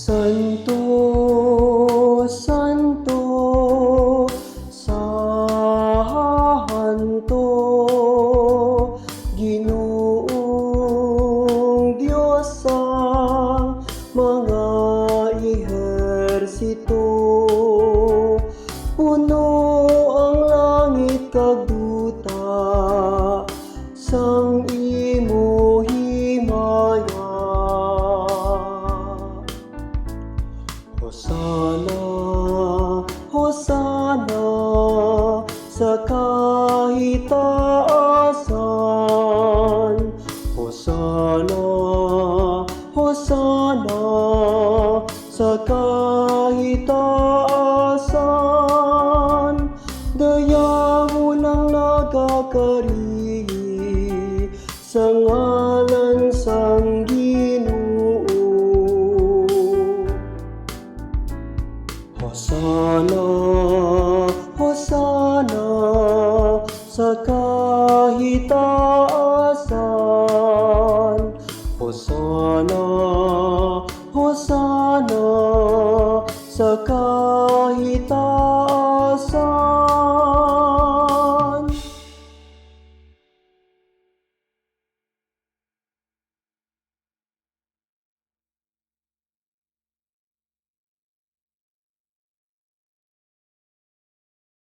Santo, Santo, Santo, Ginoong Diyos sa mga ehersito. Puno ang langit kag duta, sang imo himaya. Hosana, Hosana sa kahitaasan. Hosana, Hosana sa kahitaasan. Daya mo lang nagakari sa ngalan sang Ginoo. Hosana, Hosana sa kahitaasan. Hosana, Hosana sa kahitaasan.